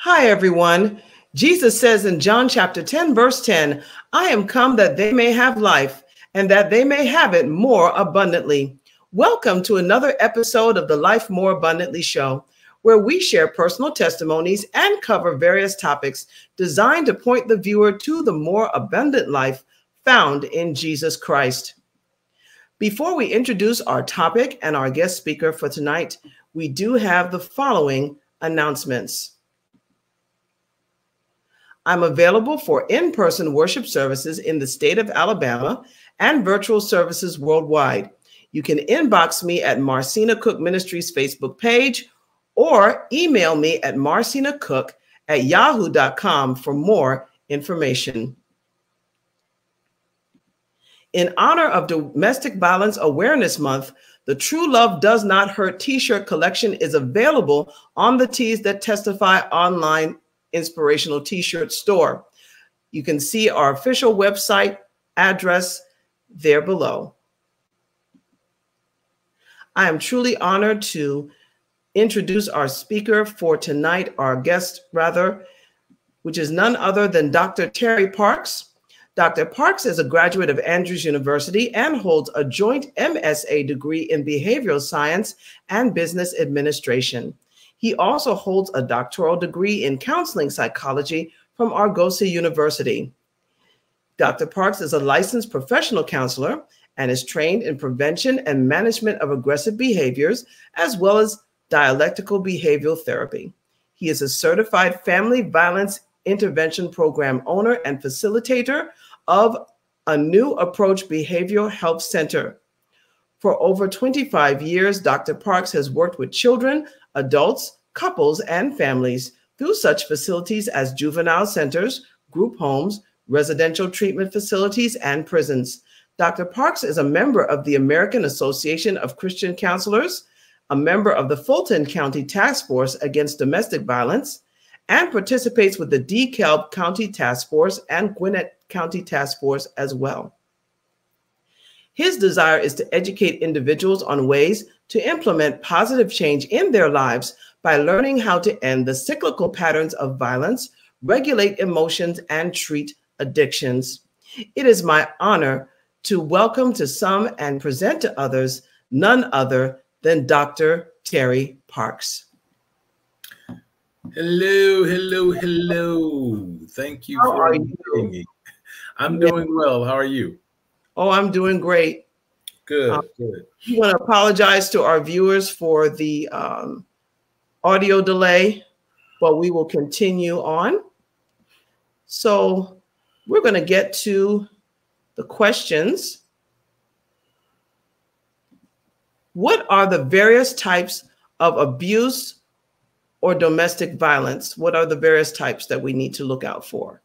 Hi, everyone. Jesus says in John chapter 10, verse 10, I am come that they may have life and that they may have it more abundantly. Welcome to another episode of the Life More Abundantly show, where we share personal testimonies and cover various topics designed to point the viewer to the more abundant life found in Jesus Christ. Before we introduce our topic and our guest speaker for tonight, we do have the following announcements. I'm available for in-person worship services in the state of Alabama and virtual services worldwide. You can inbox me at Marcina Cook Ministries Facebook page or email me at marcinacook@yahoo.com for more information. In honor of Domestic Violence Awareness Month, the True Love Does Not Hurt t-shirt collection is available on the Tees That Testify online inspirational t-shirt store. You can see our official website address there below. I am truly honored to introduce our speaker for tonight, our guest rather, which is none other than Dr. Terry Parks. Dr. Parks is a graduate of Andrews University and holds a joint MSA degree in behavioral science and business administration. He also holds a doctoral degree in counseling psychology from Argosy University. Dr. Parks is a licensed professional counselor and is trained in prevention and management of aggressive behaviors, as well as dialectical behavioral therapy. He is a certified family violence intervention program owner and facilitator of a New Approach Behavioral Health Center. For over 25 years, Dr. Parks has worked with children, adults, couples, and families through such facilities as juvenile centers, group homes, residential treatment facilities, and prisons. Dr. Parks is a member of the American Association of Christian Counselors, a member of the Fulton County Task Force Against Domestic Violence, and participates with the DeKalb County Task Force and Gwinnett County Task Force as well. His desire is to educate individuals on ways to implement positive change in their lives by learning how to end the cyclical patterns of violence, regulate emotions, and treat addictions. It is my honor to welcome to some and present to others none other than Dr. Terry Parks. Hello, hello, hello. Thank you for inviting me. I'm doing well. How are you? Oh, I'm doing great. Good, good. We want to apologize to our viewers for the audio delay, but we will continue on. So we're going to get to the questions. What are the various types of abuse or domestic violence? What are the various types that we need to look out for?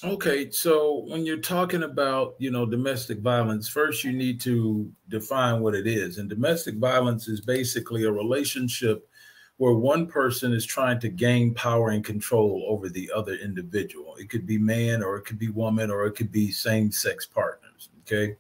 Okay, so when you're talking about, domestic violence, first you need to define what it is. And domestic violence is basically a relationship where one person is trying to gain power and control over the other individual. It could be man, or it could be woman, or it could be same-sex partners. Okay,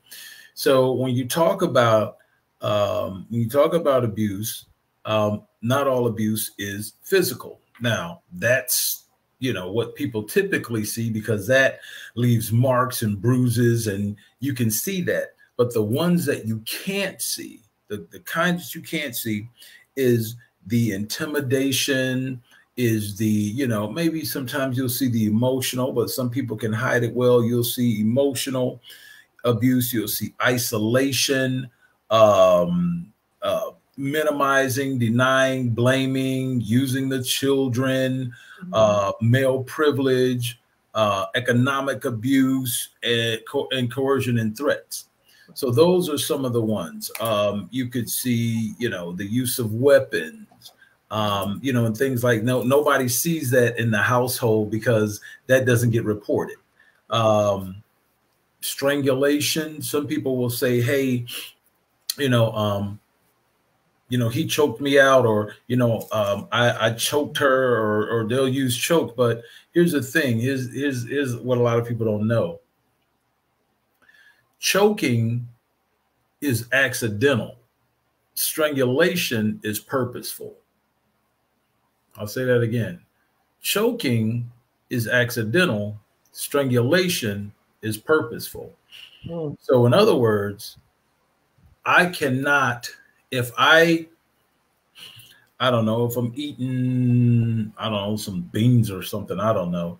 so when you talk about abuse, not all abuse is physical. Now, that's what people typically see, because that leaves marks and bruises and you can see that. But the ones that you can't see, the kinds that you can't see, is the intimidation, is the, maybe sometimes you'll see the emotional, but some people can hide it well. You'll see emotional abuse. You'll see isolation, minimizing, denying, blaming, using the children, male privilege, economic abuse, and coercion and threats. So those are some of the ones. You could see, the use of weapons, and things like nobody sees that in the household because that doesn't get reported. Strangulation. Some people will say, hey, he choked me out, or, I choked her, or they'll use choke. But here's the thing, here's what a lot of people don't know. Choking is accidental. Strangulation is purposeful. I'll say that again. Choking is accidental. Strangulation is purposeful. Mm. So in other words, I cannot, if I don't know, if I'm eating, I don't know, some beans or something, I don't know.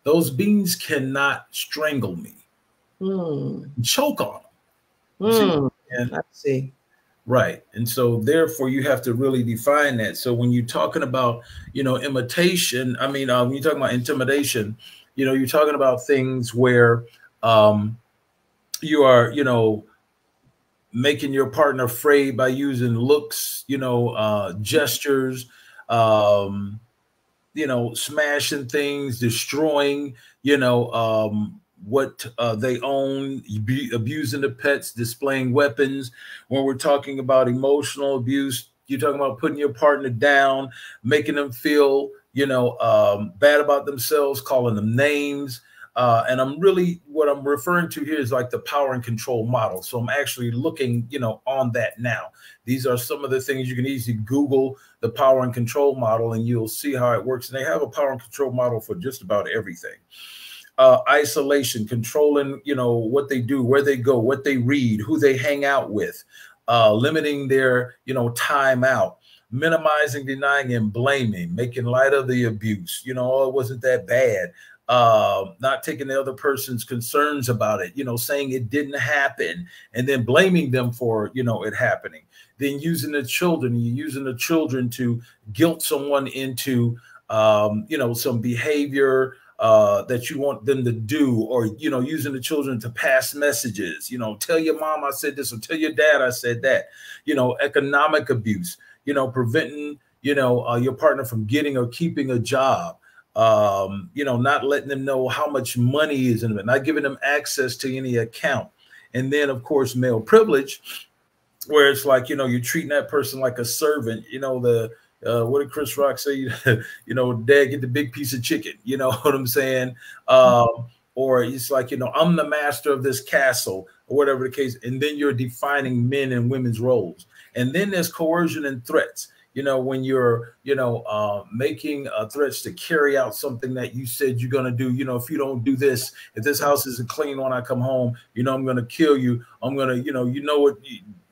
Those beans cannot strangle me. Mm. Choke on them. Mm. And I see. right. And so therefore you have to really define that. So when you're talking about, imitation, I mean, when you're talking about intimidation, you're talking about things where you are, making your partner afraid by using looks, gestures, um, smashing things, destroying, what they own, abusing the pets, displaying weapons. When we're talking about emotional abuse, you're talking about putting your partner down, making them feel, bad about themselves, calling them names. And what I'm referring to here is like the power and control model. So I'm actually looking, on that now. These are some of the things you can easily Google the power and control model, and you'll see how it works. And they have a power and control model for just about everything. Isolation, controlling, what they do, where they go, what they read, who they hang out with, limiting their, time out, minimizing, denying, and blaming, making light of the abuse. Oh, it wasn't that bad. Not taking the other person's concerns about it, saying it didn't happen, and then blaming them for, it happening. Then using the children to guilt someone into, some behavior that you want them to do, or, using the children to pass messages, tell your mom I said this, or tell your dad I said that, economic abuse, preventing, your partner from getting or keeping a job. Not letting them know how much money is in it, not giving them access to any account. And then, of course, male privilege, where it's like, you're treating that person like a servant. What did Chris Rock say? Dad, get the big piece of chicken. You know what I'm saying? Or it's like, I'm the master of this castle, or whatever the case. And then you're defining men and women's roles. And then there's coercion and threats. When you're, making threats to carry out something that you said you're going to do, if you don't do this, if this house isn't clean when I come home, I'm going to kill you. I'm going to,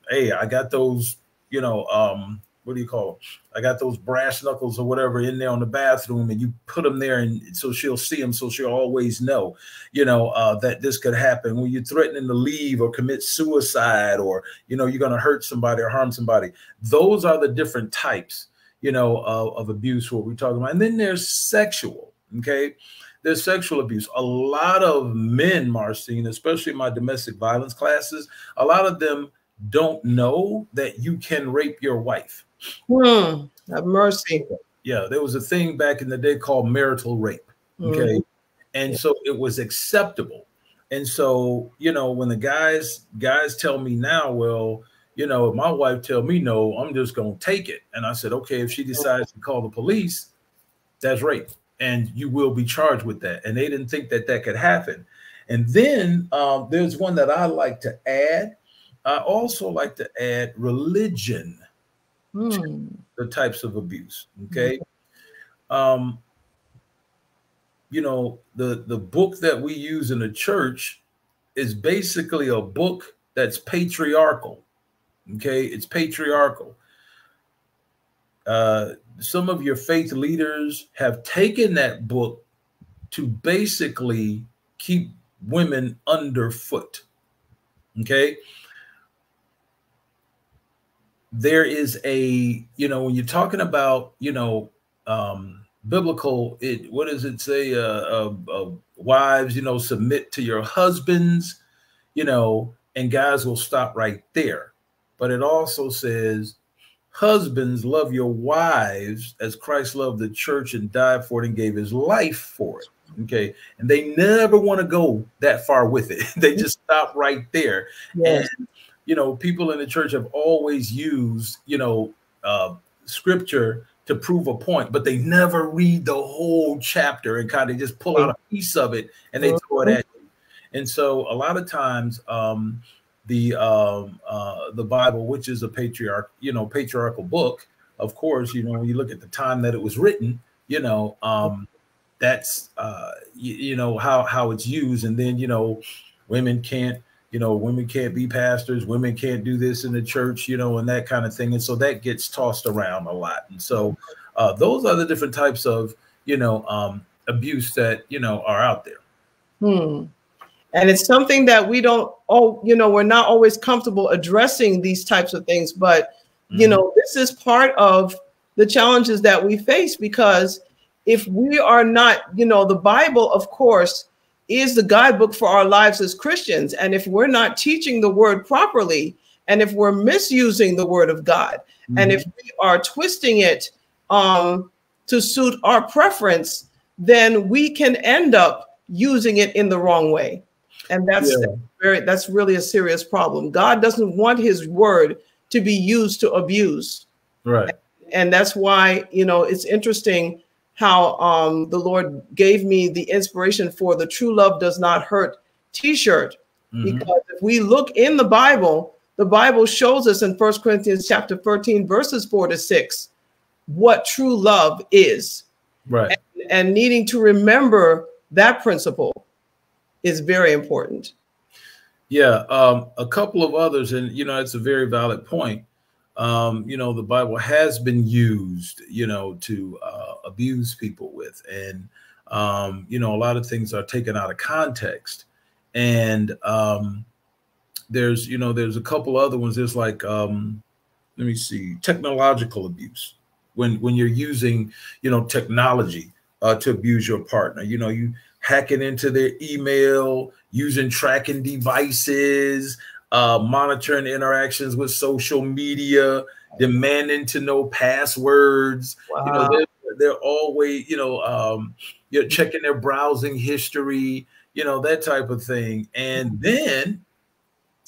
hey, I got those, what do you call them? I got those brass knuckles or whatever in there on the bathroom, and you put them there, and so she'll see them, so she'll always know, that this could happen. When you're threatening to leave or commit suicide, or you're going to hurt somebody or harm somebody. Those are the different types, of abuse what we're talking about. And then there's sexual. Okay, there's sexual abuse. A lot of men, Marcine, especially in my domestic violence classes, a lot of them don't know that you can rape your wife. Have mercy. Yeah, there was a thing back in the day called marital rape. Okay. And so it was acceptable. And so, when the guys tell me now, well, if my wife tell me no, I'm just going to take it. And I said, okay, if she decides to call the police, that's rape, and you will be charged with that. And they didn't think that could happen. And then there's one that I like to add. I also like to add religion to the types of abuse. Okay. The book that we use in the church is basically a book that's patriarchal. Okay. It's patriarchal. Some of your faith leaders have taken that book to basically keep women underfoot. Okay. There is when you're talking about, biblical, what does it say? Wives, submit to your husbands, and guys will stop right there. But it also says, husbands, love your wives as Christ loved the church and died for it and gave his life for it. Okay. And they never want to go that far with it. They just stop right there. Yes. And people in the church have always used, scripture to prove a point, but they never read the whole chapter and kind of just pull out a piece of it and they throw it at you. And so a lot of times the Bible, which is a patriarchal book, of course, you know, when you look at the time that it was written, you know, that's you know how it's used. And then, you know, women can't be pastors, women can't do this in the church, you know, and that kind of thing. And so that gets tossed around a lot. And so those are the different types of, you know, abuse that, you know, are out there. And it's something that we don't, you know, we're not always comfortable addressing these types of things. But, you know, this is part of the challenges that we face, because if we are not, you know, the Bible, of course, is the guidebook for our lives as Christians. And if we're not teaching the word properly, and if we're misusing the word of God, and if we are twisting it to suit our preference, then we can end up using it in the wrong way. And that's really a serious problem. God doesn't want his word to be used to abuse. Right. And that's why, you know, it's interesting how the Lord gave me the inspiration for the True Love Does Not Hurt t-shirt. Because if we look in the Bible shows us in 1 Corinthians chapter 13, verses 4-6, what true love is. Right. And needing to remember that principle is very important. Yeah. A couple of others, and, you know, it's a very valid point. You know, the Bible has been used, you know, to abuse people with, and, you know, a lot of things are taken out of context. And there's a couple other ones. There's like, let me see, technological abuse. When you're using, you know, technology to abuse your partner, you know, you hacking into their email, using tracking devices, monitoring interactions with social media, demanding to know passwords. Wow. You know, they're always, you know, you're checking their browsing history, you know, that type of thing. And then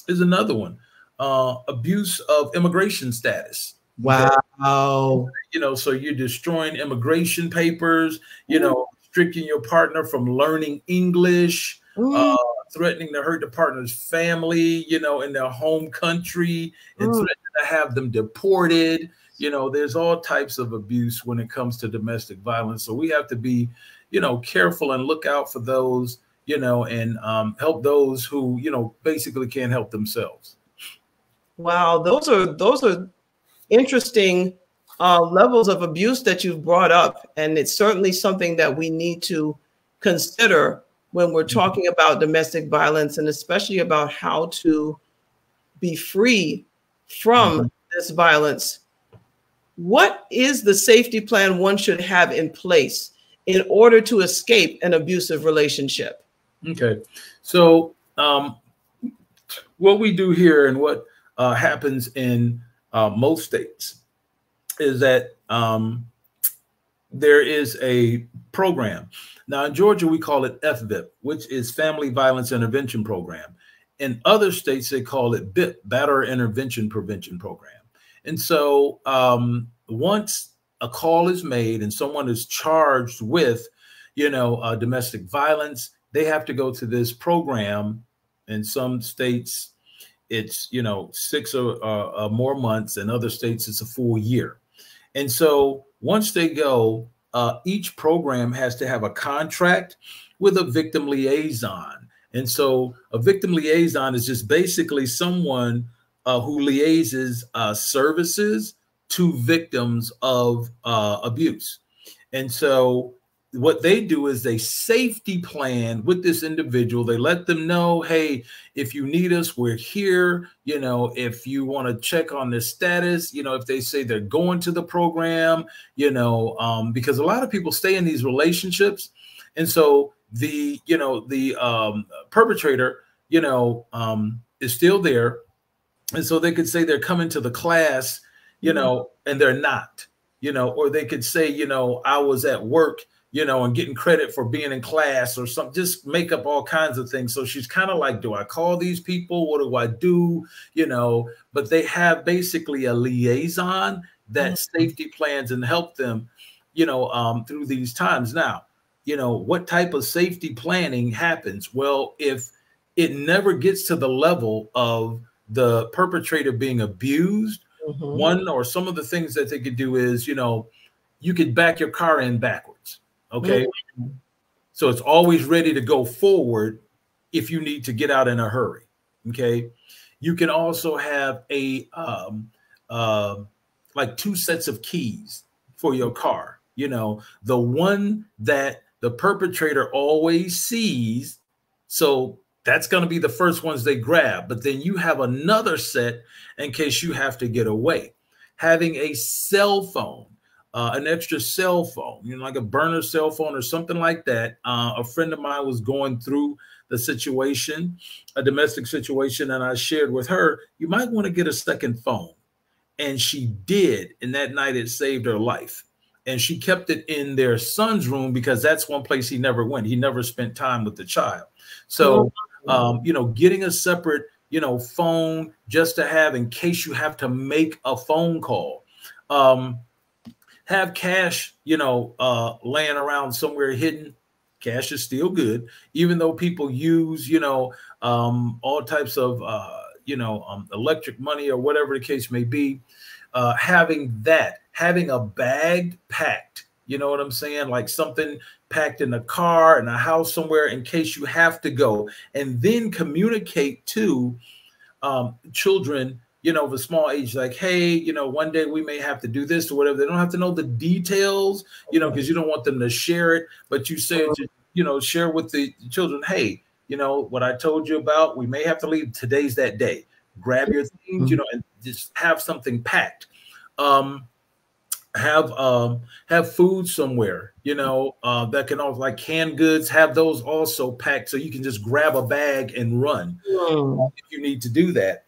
there's another one, abuse of immigration status. Wow. You know, so you're destroying immigration papers, you know, restricting your partner from learning English, threatening to hurt the partner's family, you know, in their home country, and threatening to have them deported. You know, there's all types of abuse when it comes to domestic violence. So we have to be, you know, careful and look out for those, you know, and help those who, you know, basically can't help themselves. Wow, those are interesting levels of abuse that you've brought up, and it's certainly something that we need to consider when we're talking about domestic violence, and especially about how to be free from this violence. What is the safety plan one should have in place in order to escape an abusive relationship? Okay, so what we do here and what happens in most states is that there is a program. Now in Georgia, we call it FVIP, which is Family Violence Intervention Program. In other states, they call it BIP, Batterer Intervention Prevention Program. And so once a call is made and someone is charged with, you know, domestic violence, they have to go to this program. In some states, it's, you know, 6 or more months. In other states, it's a full year. And so once they go, each program has to have a contract with a victim liaison. And so a victim liaison is just basically someone who liaises services to victims of abuse. And so what they do is they safety plan with this individual. They let them know, hey, if you need us, we're here. You know, if you want to check on their status, you know, if they say they're going to the program, you know, because a lot of people stay in these relationships. And so the, you know, the perpetrator, you know, is still there. And so they could say they're coming to the class, you know, and they're not, you know, or they could say, you know, I was at work, you know, and getting credit for being in class or something, just make up all kinds of things. So she's kind of like, do I call these people? What do I do? You know, but they have basically a liaison that safety plans and help them, you know, through these times. Now, you know, what type of safety planning happens? Well, if it never gets to the level of the perpetrator being abused, One or some of the things that they could do is, you know, you could back your car in backwards. Okay. So it's always ready to go forward if you need to get out in a hurry. Okay. You can also have a like 2 sets of keys for your car. You know, the one that the perpetrator always sees. So that's going to be the first ones they grab. But then you have another set in case you have to get away. Having a cell phone, an extra cell phone, you know, like a burner cell phone or something like that. A friend of mine was going through the situation, a domestic situation, and I shared with her, you might want to get a second phone. And she did. And that night it saved her life. And she kept it in their son's room because that's one place he never went. He never spent time with the child. So, you know, getting a separate, you know, phone just to have in case you have to make a phone call. Have cash, you know, laying around somewhere hidden. Cash is still good, even though people use, you know, all types of, you know, electric money or whatever the case may be. Having a bag packed, you know what I'm saying? Like something packed in a car, in a house somewhere in case you have to go, and then communicate to children, you know, of a small age, like, hey, you know, one day we may have to do this or whatever. They don't have to know the details, you know, because you don't want them to share it. But you said, you know, share with the children, hey, you know, what I told you about, we may have to leave. Today's that day. Grab your things, you know, and just have something packed. Have food somewhere, you know, that can also, like canned goods, have those also packed so you can just grab a bag and run if you need to do that.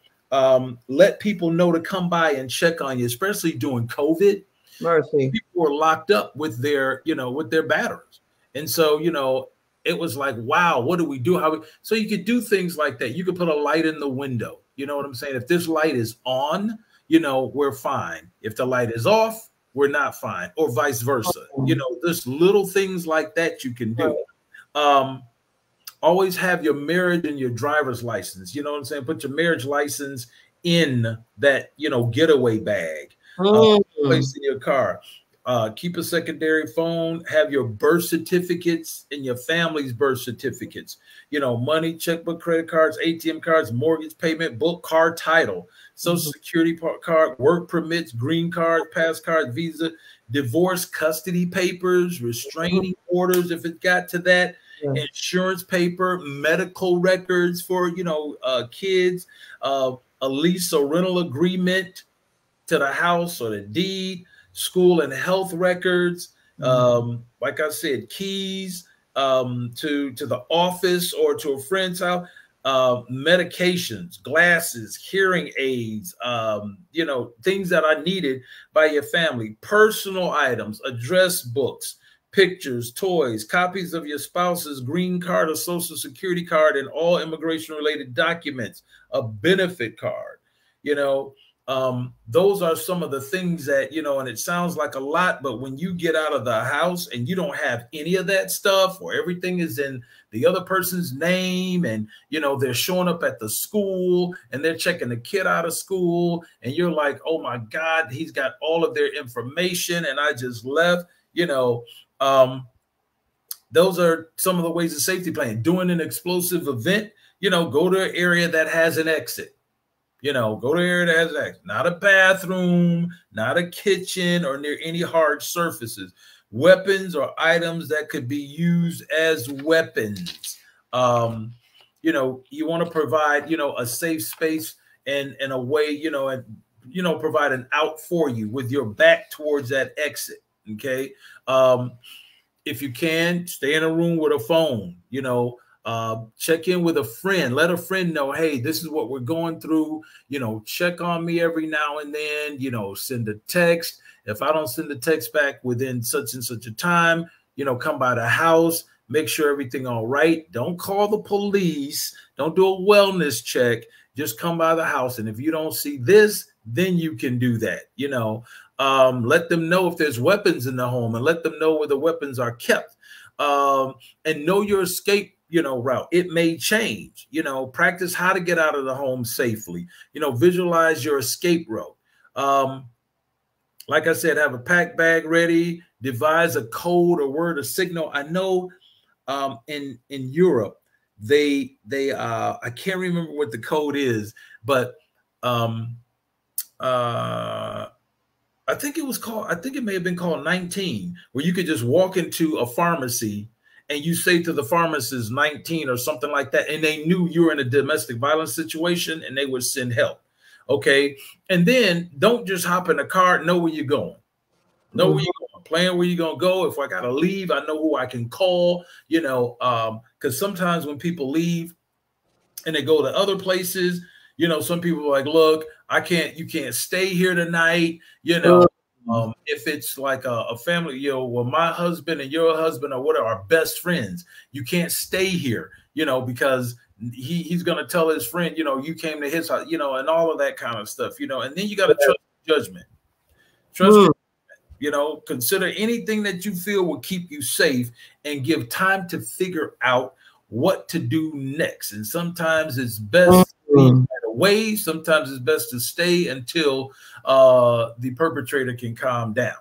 Let people know to come by and check on you, especially during COVID. Mercy. People were locked up with their, you know, with their batteries. And so, you know, it was like, wow, what do we do? So you could do things like that. You could put a light in the window. You know what I'm saying? If this light is on, you know, we're fine. If the light is off, we're not fine, or vice versa. You know, there's little things like that you can do. Always have your marriage and your driver's license. You know what I'm saying? Put your marriage license in that, you know, getaway bag, place in your car. Keep a secondary phone, have your birth certificates and your family's birth certificates, you know, money, checkbook, credit cards, ATM cards, mortgage payment, book, car, title, social security card, work permits, green card, pass card, visa, divorce, custody papers, restraining orders, if it got to that, insurance paper, medical records for, you know, kids, a lease or rental agreement to the house or the deed, school and health records, like I said, keys to the office or to a friend's house, medications, glasses, hearing aids, you know, things that are needed by your family, personal items, address books, pictures, toys, copies of your spouse's green card or social security card and all immigration related documents, a benefit card, you know. Those are some of the things that, you know, and it sounds like a lot, but when you get out of the house and you don't have any of that stuff, or everything is in the other person's name, and, you know, they're showing up at the school and they're checking the kid out of school, and you're like, oh my God, he's got all of their information and I just left, you know. Those are some of the ways of safety planning. Doing an explosive event, you know, go to an area that has an exit. You know, go to an area that has an exit. Not a bathroom, not a kitchen, or near any hard surfaces. Weapons or items that could be used as weapons. You know, you want to provide, you know, a safe space and a way, you know, and, you know, provide an out for you with your back towards that exit. Okay. If you can, stay in a room with a phone, you know, check in with a friend, let a friend know, hey, this is what we're going through, you know, check on me every now and then, you know, send a text. If I don't send the text back within such and such a time, you know, come by the house, make sure everything all right. Don't call the police. Don't do a wellness check. Just come by the house. And if you don't see this, then you can do that, you know. Let them know if there's weapons in the home, and let them know where the weapons are kept, and know your escape, you know, route. It may change, you know, practice how to get out of the home safely, you know, visualize your escape route. Like I said, have a pack bag ready, devise a code or word or signal. I know in Europe, I can't remember what the code is, but I think it may have been called 19, where you could just walk into a pharmacy and you say to the pharmacist 19 or something like that, and they knew you were in a domestic violence situation and they would send help. Okay. And then don't just hop in a car, know where you're going. Know where you're going, plan where you're going to go. If I got to leave, I know who I can call, because sometimes when people leave and they go to other places, some people are like, look, you can't stay here tonight. If it's like a family, well, my husband and your husband or whatever are best friends. You can't stay here, because he's going to tell his friend, you came to his house, and all of that kind of stuff, and then you got to trust judgment. Trust, consider anything that you feel will keep you safe and give time to figure out what to do next. And sometimes it's best to get away. Sometimes it's best to stay until the perpetrator can calm down.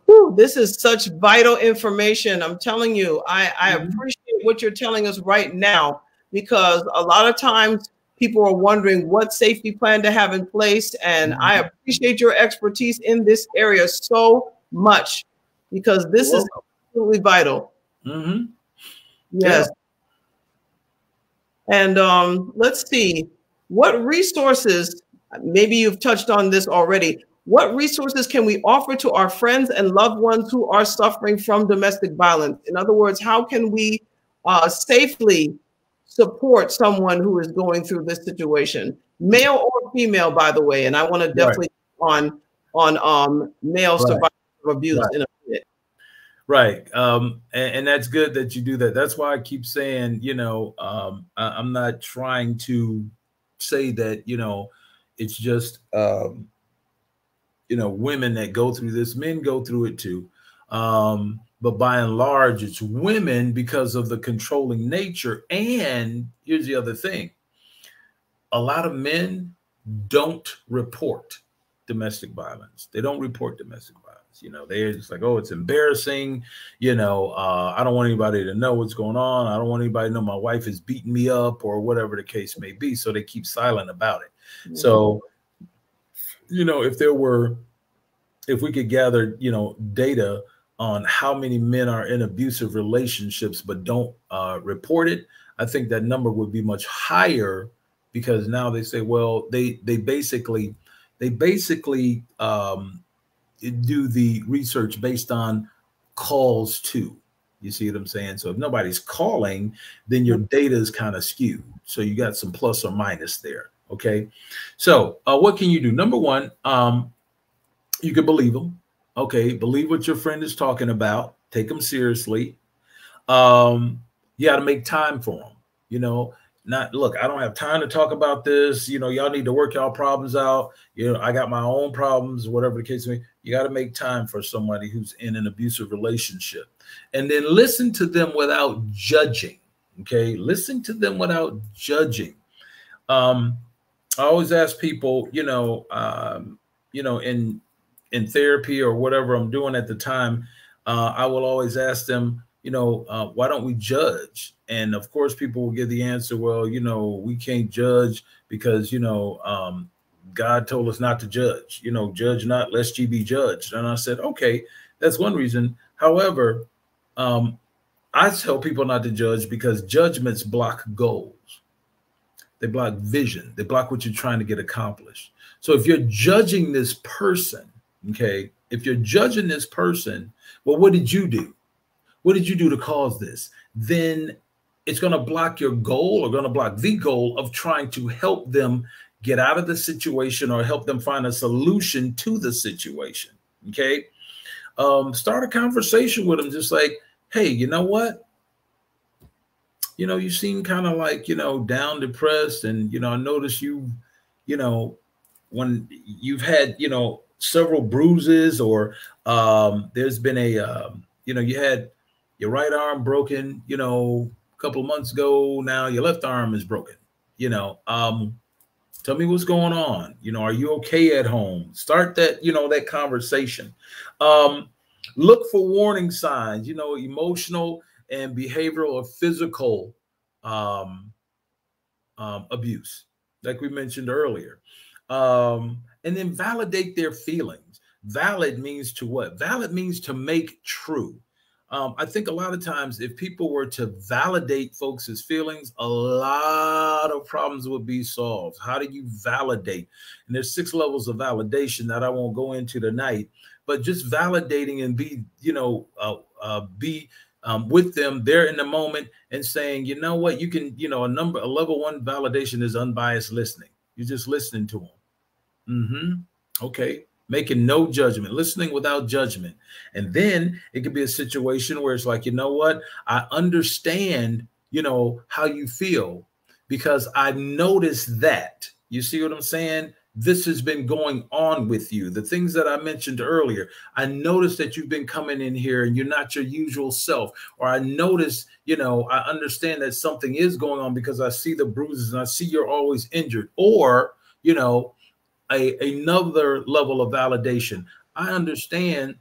Whew, this is such vital information. I'm telling you, I appreciate what you're telling us right now, because a lot of times people are wondering what safety plan to have in place. And I appreciate your expertise in this area so much, because this is absolutely vital. Yes. Yeah. And let's see, what resources, maybe you've touched on this already, what resources can we offer to our friends and loved ones who are suffering from domestic violence? In other words, how can we safely support someone who is going through this situation, male or female, by the way? And I want to definitely on male survivors of abuse in a minute. Right. And that's good that you do that. That's why I keep saying, I'm not trying to say that, it's just, women that go through this. Men go through it too. But by and large, it's women because of the controlling nature. And here's the other thing. A lot of men don't report domestic violence. They don't report domestic violence. They're just like, oh, it's embarrassing. I don't want anybody to know what's going on. I don't want anybody to know my wife is beating me up or whatever the case may be. So they keep silent about it. So, if we could gather, data on how many men are in abusive relationships but don't report it, I think that number would be much higher, because now they say, well, they basically do the research based on calls too. You see what I'm saying? So if nobody's calling, then your data is kind of skewed. So you got some plus or minus there. Okay. So what can you do? Number one, you can believe them. Okay. Believe what your friend is talking about. Take them seriously. You got to make time for them. Not, look, I don't have time to talk about this. Y'all need to work y'all problems out. I got my own problems, whatever the case may be. You got to make time for somebody who's in an abusive relationship, and then listen to them without judging. Okay. Listen to them without judging. I always ask people, in therapy or whatever I'm doing at the time, I will always ask them, why don't we judge? And of course, people will give the answer, well, we can't judge because, God told us not to judge, judge not lest ye be judged. And I said, okay, that's one reason. However, I tell people not to judge because judgments block goals. They block vision. They block what you're trying to get accomplished. So if you're judging this person, okay, if you're judging this person, well, what did you do? What did you do to cause this? Then it's going to block your goal, or going to block the goal of trying to help them get out of the situation or help them find a solution to the situation. Okay. Start a conversation with them. Just like, hey, you know what? You seem kind of like, down, depressed. And, I noticed when you've had, several bruises, or there's been you had your right arm broken, a couple of months ago. Now your left arm is broken. Tell me what's going on. You know, are you okay at home? Start that, you know, that conversation. Look for warning signs, you know, emotional and behavioral or physical abuse, like we mentioned earlier. And then validate their feelings. Valid means to what? Valid means to make true. I think a lot of times if people were to validate folks' feelings, a lot of problems would be solved. How do you validate? And there's 6 levels of validation that I won't go into tonight, but just validating and be, you know, with them there in the moment and saying, you know what, you can, you know, a level 1 validation is unbiased listening. You're just listening to them. Okay. Making no judgment, listening without judgment. And then it could be a situation where it's like, you know what, I understand, you know, how you feel because I've noticed that. You see what I'm saying? This has been going on with you. The things that I mentioned earlier, I noticed that you've been coming in here and you're not your usual self. Or I noticed, you know, I understand that something is going on because I see the bruises and I see you're always injured. Or, you know, another level of validation. I understand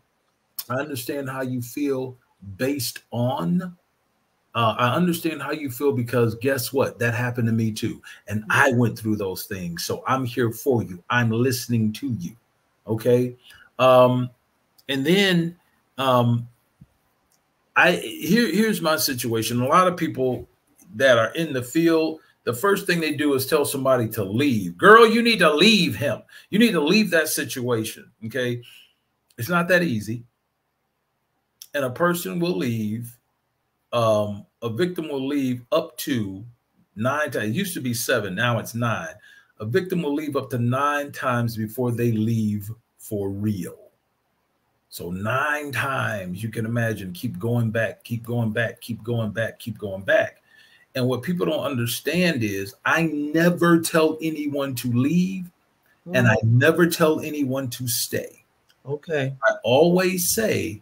how you feel based on, I understand how you feel because guess what? That happened to me too. And I went through those things. So I'm here for you. I'm listening to you. Okay. And then here's my situation. A lot of people that are in the field, the first thing they do is tell somebody to leave. Girl, you need to leave him. You need to leave that situation. Okay. It's not that easy. And a person will leave. A victim will leave up to 9 times. It used to be 7. Now it's 9. A victim will leave up to 9 times before they leave for real. So 9 times, you can imagine, keep going back, keep going back, keep going back, keep going back. And what people don't understand is I never tell anyone to leave and I never tell anyone to stay. Okay. I always say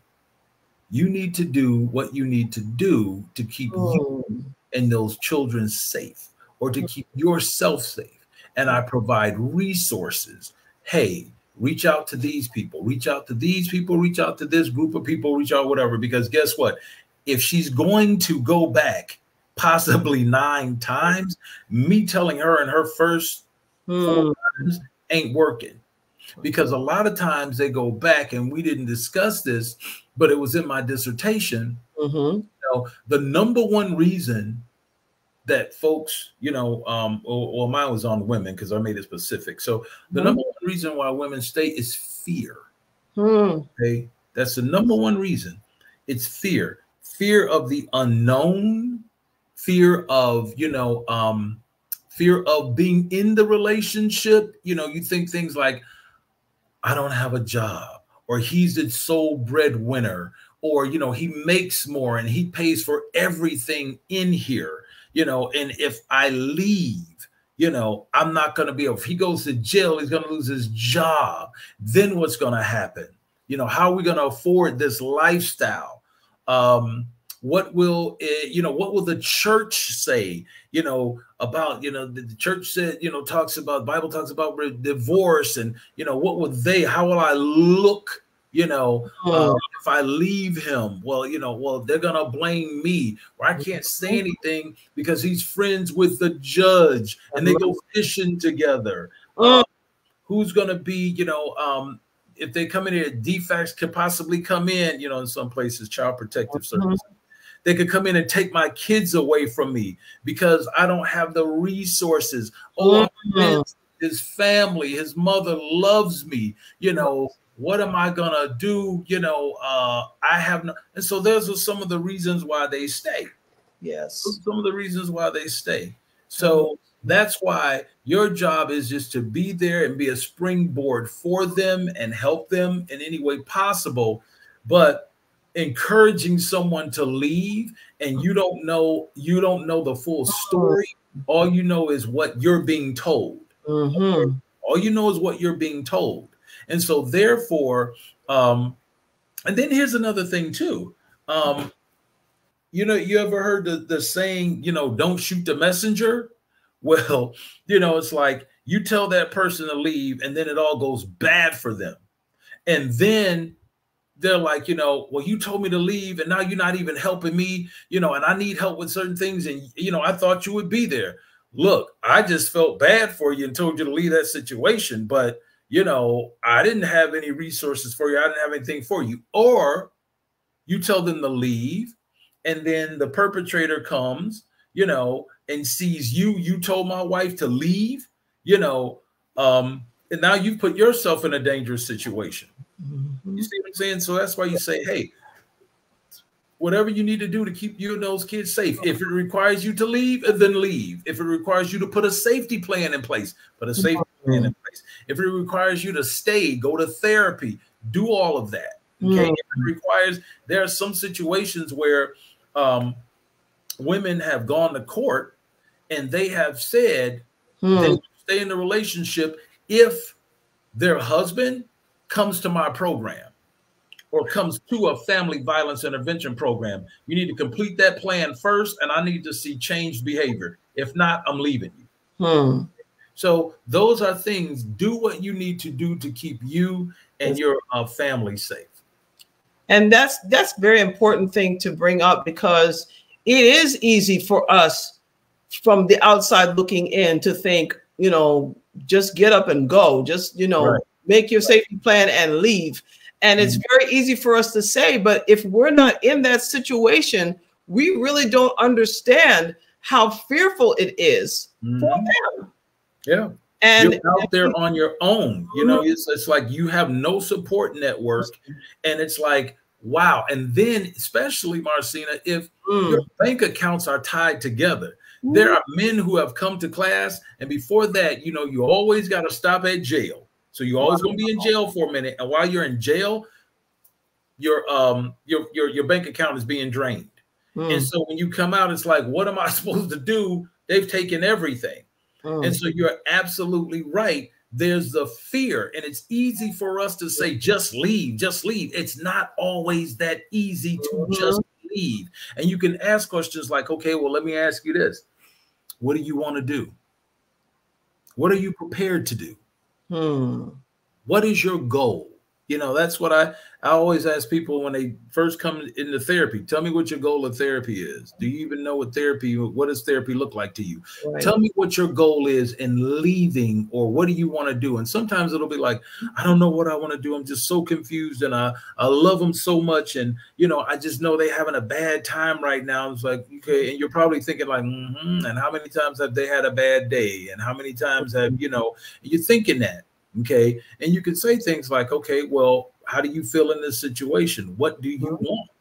you need to do what you need to do to keep you and those children safe or to keep yourself safe. And I provide resources. Hey, reach out to these people, reach out to these people, reach out to this group of people, reach out, whatever, because guess what? If she's going to go back possibly 9 times, me telling her in her first 4 times ain't working. Because a lot of times they go back, and we didn't discuss this, but it was in my dissertation. You know, the number 1 reason that folks, you know, or mine was on women because I made it specific. So the number 1 reason why women stay is fear. Okay, that's the number 1 reason. It's fear. Fear of the unknown. Fear of, you know, fear of being in the relationship. You know, you think things like, I don't have a job, or he's the sole breadwinner, or, you know, he makes more and he pays for everything in here, you know, and if I leave, you know, I'm not going to be able, if he goes to jail, he's going to lose his job. Then what's going to happen? You know, how are we going to afford this lifestyle? What will, you know, what will the church say, you know, about, you know, the church said, you know, talks about, Bible talks about divorce and, you know, what would they, how will I look, you know, if I leave him? Well, you know, well, they're going to blame me, or I can't say anything because he's friends with the judge and they go fishing together. Who's going to be, you know, if they come in here, DFACS could possibly come in, you know, in some places, Child Protective Services. They could come in and take my kids away from me because I don't have the resources. His family, his mother loves me. You know, what am I going to do? You know, I have no. And so those are some of the reasons why they stay. Yes. Some of the reasons why they stay. So that's why your job is just to be there and be a springboard for them and help them in any way possible. But encouraging someone to leave and you don't know the full story. All you know is what you're being told. All you know is what you're being told. And so therefore, and then here's another thing too. You know, you ever heard the saying, you know, don't shoot the messenger? Well, you know, it's like You tell that person to leave, and then it all goes bad for them. And then they're like, you know, well, you told me to leave, and now you're not even helping me, you know, and I need help with certain things. And, you know, I thought you would be there. Look, I just felt bad for you and told you to leave that situation. But, you know, I didn't have any resources for you. I didn't have anything for you. Or you tell them to leave, and then the perpetrator comes, you know, and sees you told my wife to leave, you know, and now you've put yourself in a dangerous situation. Mm-hmm. You see what I'm saying? So that's why you say, hey, whatever you need to do to keep you and those kids safe. If it requires you to leave, then leave. If it requires you to put a safety plan in place, put a safety plan in place. If it requires you to stay, go to therapy, do all of that. Okay. If it requires, there are some situations where women have gone to court and they have said they will stay in the relationship if their husband comes to my program or comes to a family violence intervention program. You need to complete that plan first, and I need to see changed behavior. If not, I'm leaving you. So those are things. Do what you need to do to keep you and your family safe. And that's very important thing to bring up, because it is easy for us from the outside looking in to think, you know, just get up and go, just, you know, make your safety plan and leave. And it's very easy for us to say, but if we're not in that situation, we really don't understand how fearful it is for them. Yeah. And you're out there on your own, you know, it's like you have no support network, and it's like, wow. And then especially, Marcina, if your bank accounts are tied together, there are men who have come to class, and before that, you know, you always got to stop at jail. So you're always going to be in jail for a minute. And while you're in jail, your bank account is being drained. And so when you come out, it's like, what am I supposed to do? They've taken everything. And so you're absolutely right. There's the fear, and it's easy for us to say, just leave, just leave. It's not always that easy to just leave. And you can ask questions like, okay, well, let me ask you this. What do you want to do? What are you prepared to do? What is your goal? You know, that's what I always ask people when they first come into therapy. Tell me what your goal of therapy is. Do you even know what does therapy look like to you? Right. Tell me what your goal is in leaving, or what do you want to do? And sometimes it'll be like, I don't know what I want to do. I'm just so confused, and I love them so much. And, you know, I just know they're having a bad time right now. It's like, okay. And you're probably thinking like, and how many times have they had a bad day? And how many times have, you know, you're thinking that. Okay. And you can say things like, okay, well, how do you feel in this situation? What do you want?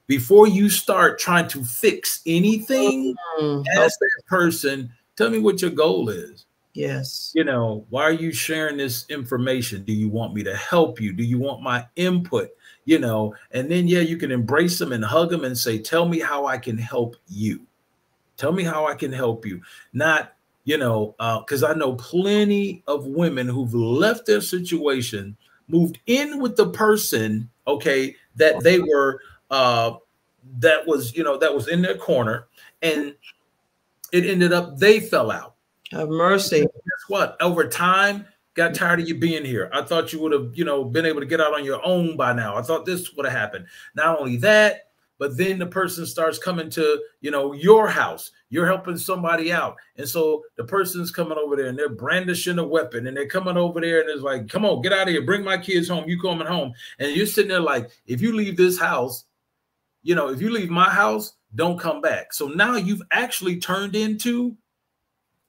Before you start trying to fix anything, ask that person, tell me what your goal is. Yes. You know, why are you sharing this information? Do you want me to help you? Do you want my input? You know, and then, yeah, you can embrace them and hug them and say, tell me how I can help you. Tell me how I can help you. Not, you know, because I know plenty of women who've left their situation, moved in with the person, okay, that they were, that was in their corner, and it ended up they fell out. Have mercy. And guess what? Over time, got tired of you being here. I thought you would have, you know, been able to get out on your own by now. I thought this would have happened. Not only that, but then the person starts coming to, you know, your house. You're helping somebody out. And so the person's coming over there and they're brandishing a weapon, and they're coming over there and it's like, come on, get out of here. Bring my kids home. You coming home. And you're sitting there like, if you leave this house, you know, if you leave my house, don't come back. So now you've actually turned into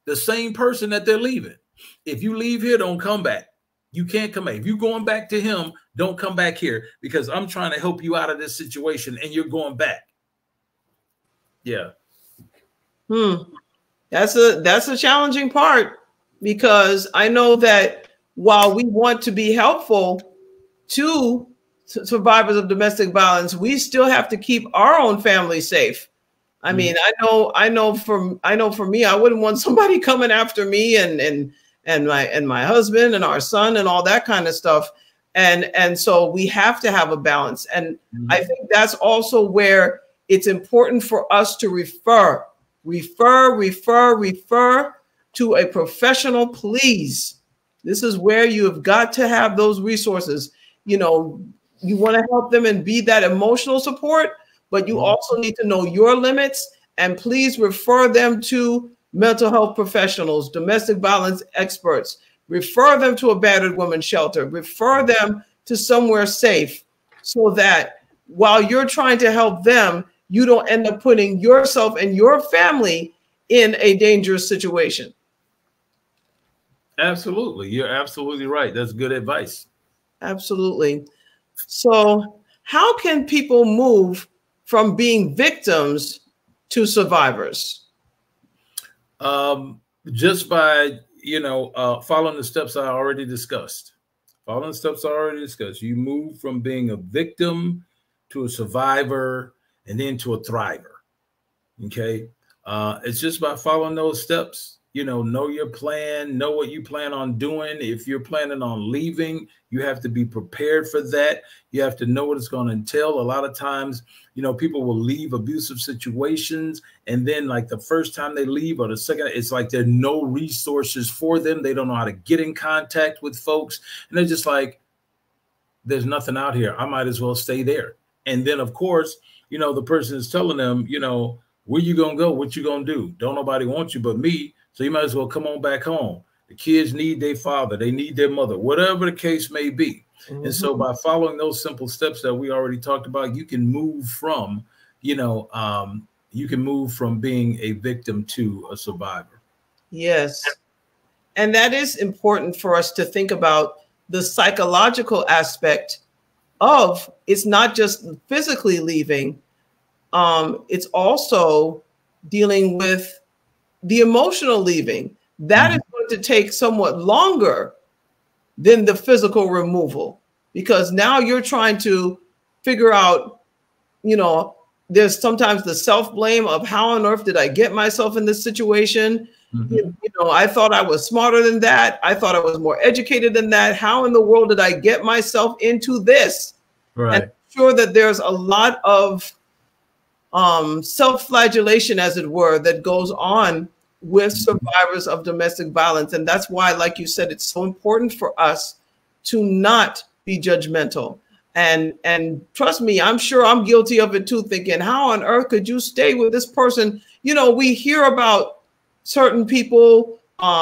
the same person that they're leaving. If you leave here, don't come back. You can't come back. If you're going back to him, don't come back here, because I'm trying to help you out of this situation and you're going back. Yeah. That's a challenging part, because I know that while we want to be helpful to survivors of domestic violence, we still have to keep our own family safe. I mean, I know for me, I wouldn't want somebody coming after me and my husband and our son and all that kind of stuff. And so we have to have a balance. And I think that's also where it's important for us to refer to a professional, please. This is where you have got to have those resources. You know, you want to help them and be that emotional support, but you also need to know your limits, and please refer them to mental health professionals, domestic violence experts, refer them to a battered woman shelter, refer them to somewhere safe, so that while you're trying to help them, you don't end up putting yourself and your family in a dangerous situation. Absolutely. You're absolutely right. That's good advice. Absolutely. So how can people move from being victims to survivors? Just by, following the steps I already discussed. Following the steps I already discussed. You move from being a victim to a survivor and then to a thriver. Okay. It's just by following those steps. Know your plan, know what you plan on doing. If you're planning on leaving, you have to be prepared for that. You have to know what it's going to entail. A lot of times, people will leave abusive situations, and then like the first time they leave or the second, it's like there are no resources for them. They don't know how to get in contact with folks. And they're just like, there's nothing out here. I might as well stay there. And then, of course, the person is telling them, where you going to go? What you going to do? Don't nobody want you but me. So you might as well come on back home. The kids need their father. They need their mother, whatever the case may be. And so by following those simple steps that we already talked about, you can move from, being a victim to a survivor. Yes. And that is important for us to think about the psychological aspect of, it's not just physically leaving. It's also dealing with the emotional leaving. That is going to take somewhat longer than the physical removal, because now you're trying to figure out, there's sometimes the self-blame of how on earth did I get myself in this situation? I thought I was smarter than that. I thought I was more educated than that. How in the world did I get myself into this? Right. And I'm sure that there's a lot of self-flagellation, as it were, that goes on with survivors of domestic violence. And that's why, like you said, it's so important for us to not be judgmental. And trust me, I'm sure I'm guilty of it too, thinking, how on earth could you stay with this person? We hear about certain people,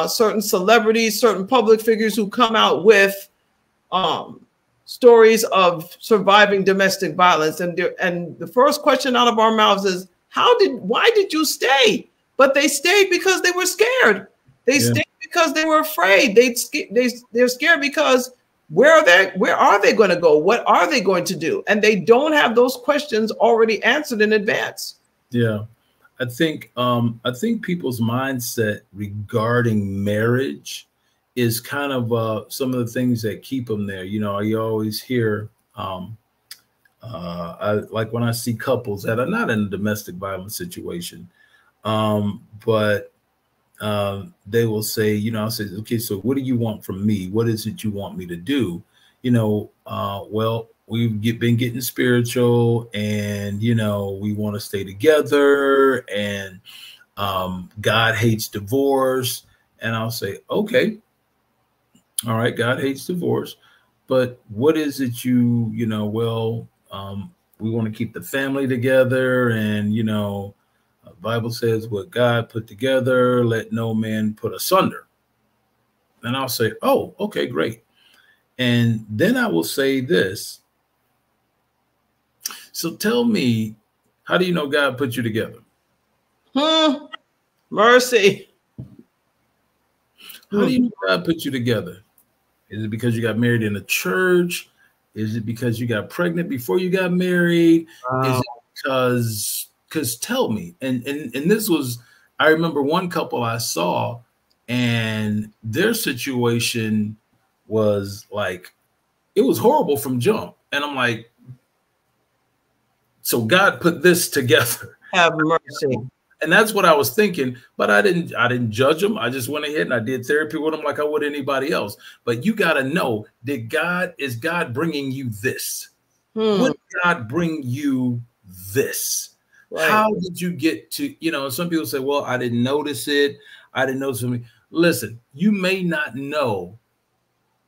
certain celebrities, certain public figures who come out with stories of surviving domestic violence. And the first question out of our mouths is, why did you stay? But they stayed because they were scared. They stayed because they were afraid. They're scared because where are they going to go? What are they going to do? And they don't have those questions already answered in advance. Yeah. I think people's mindset regarding marriage is kind of some of the things that keep them there. You always hear, like when I see couples that are not in a domestic violence situation, but they will say, I'll say, okay, so what do you want from me? What is it you want me to do? Well, we've been getting spiritual, and, we want to stay together, and God hates divorce. And I'll say, okay, all right, God hates divorce, but what is it we want to keep the family together, and, the Bible says what God put together, let no man put asunder. And I'll say, oh, okay, great. And then I will say this. So tell me, how do you know God put you together? Mercy. How do you know God put you together? Is it because you got married in a church? Is it because you got pregnant before you got married? Wow. Is it because tell me. And this was, I remember one couple I saw, and their situation was like, it was horrible from jump. And I'm like, so God put this together. Have mercy. And that's what I was thinking, but I didn't judge them. I just went ahead and I did therapy with them like I would anybody else. But you got to know, is God bringing you this? Would God bring you this? Right. How did you get to, some people say, well, I didn't notice it. I didn't notice something. listen, you may not know,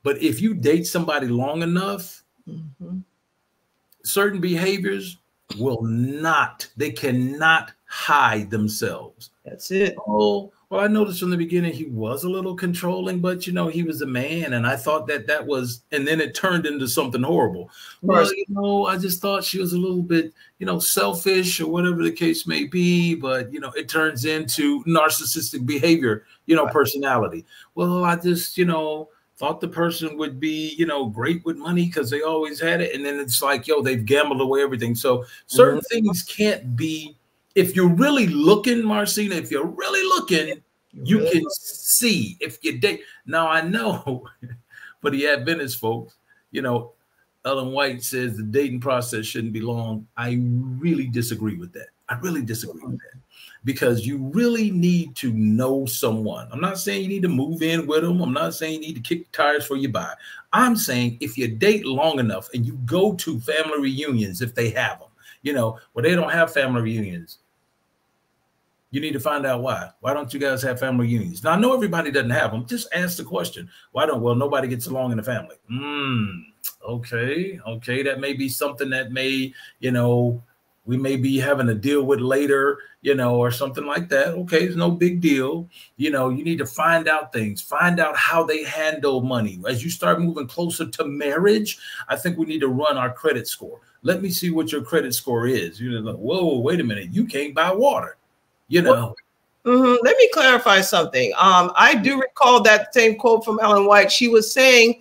but if you date somebody long enough, certain behaviors they cannot hide themselves. That's it. Oh, well, I noticed from the beginning he was a little controlling, but, you know, he was a man. And I thought that was, and then it turned into something horrible. Well, you know, I just thought she was a little bit, you know, selfish or whatever the case may be. But, you know, it turns into narcissistic behavior, you know, personality. Well, I just, you know, thought the person would be, you know, great with money because they always had it. And then it's like, yo, they've gambled away everything. So certain things can't be, if you're really looking, Marcina, if you're really looking, you can see if you date. Now, I know for the Adventist folks, you know, Ellen White says the dating process shouldn't be long. I really disagree with that. I really disagree with that, because you really need to know someone. I'm not saying you need to move in with them. I'm not saying you need to kick the tires before you buy. I'm saying if you date long enough and you go to family reunions, if they have them, you know, well, they don't have family reunions. You need to find out why. Why don't you guys have family reunions? Now, I know everybody doesn't have them. Just ask the question. Why don't? Well, nobody gets along in the family. Okay. That may be something that may, you know, we may be having to deal with later, you know, or something like that. Okay, it's no big deal. You know, you need to find out things, find out how they handle money. As you start moving closer to marriage, I think we need to run our credit score. Let me see what your credit score is. You're like, whoa, wait a minute. You can't buy water, you know. Let me clarify something. I do recall that same quote from Ellen White. She was saying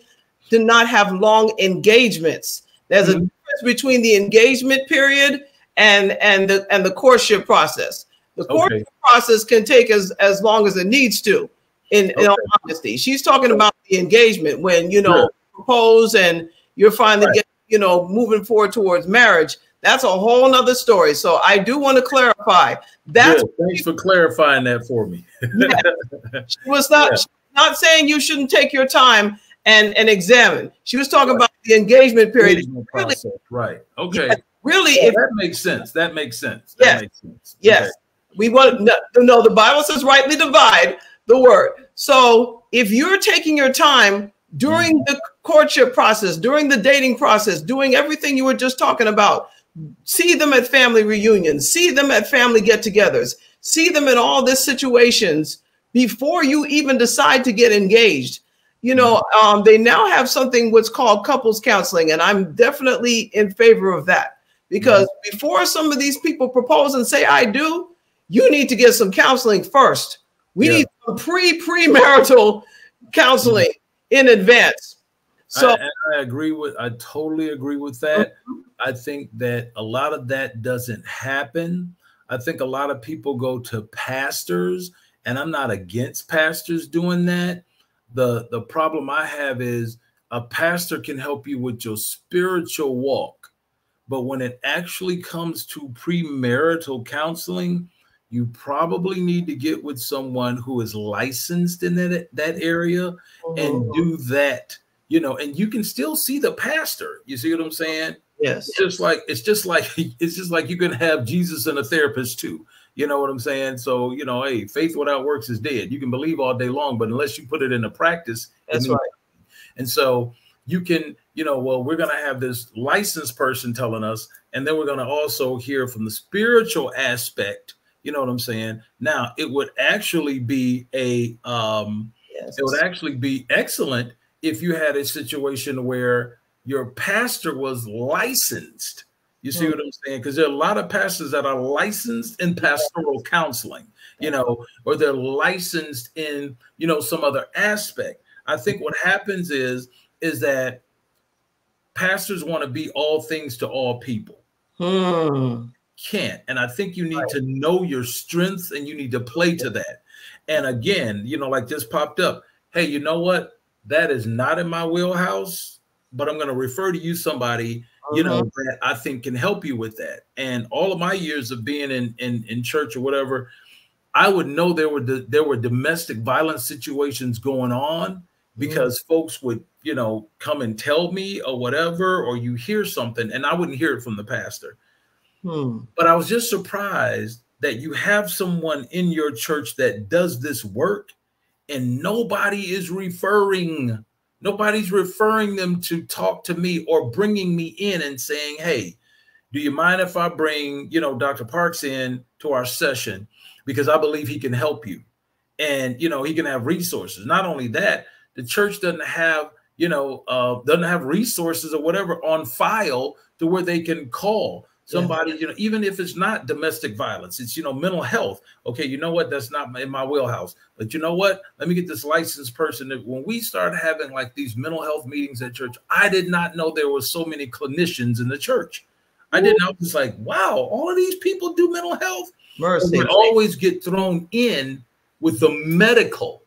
to not have long engagements. There's a difference between the engagement period and the courtship process. The courtship process can take as long as it needs to, in all honesty. She's talking about the engagement when, you know, propose and you're finally getting, you know, moving forward towards marriage. That's a whole nother story. So I do want to clarify that. Thanks for clarifying that for me. She was not saying you shouldn't take your time and examine. She was talking about the engagement period. Process. Right. Okay. Yeah, really, that makes sense. That makes sense. That makes sense. Yes. We want to know the Bible says rightly divide the word. So if you're taking your time during the courtship process, during the dating process, doing everything you were just talking about, see them at family reunions, see them at family get-togethers, see them in all these situations before you even decide to get engaged. You know, they now have something what's called couples counseling, and I'm definitely in favor of that, because before some of these people propose and say, I do, you need to get some counseling first. We need some premarital counseling in advance. So I totally agree with that. I think that a lot of that doesn't happen. I think a lot of people go to pastors, and I'm not against pastors doing that. The problem I have is a pastor can help you with your spiritual walk, but when it actually comes to premarital counseling, you probably need to get with someone who is licensed in that area and do that. You know, and you can still see the pastor. You see what I'm saying? Yes. It's just like you can have Jesus and a therapist too. You know what I'm saying? So, you know, hey, faith without works is dead. You can believe all day long, but unless you put it into practice, that's right. And so you can, you know, well, we're going to have this licensed person telling us, and then we're going to also hear from the spiritual aspect. You know what I'm saying? Now, it would actually be it would actually be excellent if you had a situation where your pastor was licensed. You see what I'm saying? Because there are a lot of pastors that are licensed in pastoral counseling, you know, or they're licensed in, you know, some other aspect. I think what happens is that pastors want to be all things to all people. Can't. And I think you need to know your strengths, and you need to play to that. And again, you know, like just popped up, hey, you know what? That is not in my wheelhouse, but I'm going to refer to you somebody, you know, that I think can help you with that. And all of my years of being in church or whatever, I would know there were domestic violence situations going on because folks would, you know, come and tell me or whatever, or you hear something, and I wouldn't hear it from the pastor. But I was just surprised that you have someone in your church that does this work, and nobody's referring them to talk to me or bringing me in and saying, hey, do you mind if I bring, Dr. Parks in to our session, because I believe he can help you, and, he can have resources. Not only that, the church doesn't have resources or whatever on file to where they can call somebody, even if it's not domestic violence, it's, mental health. Okay, you know what? That's not in my wheelhouse. But you know what? Let me get this licensed person. When we started having like these mental health meetings at church, I did not know there were so many clinicians in the church. I didn't know. I was like, wow, all of these people do mental health. Mercy. We always get thrown in with the medical.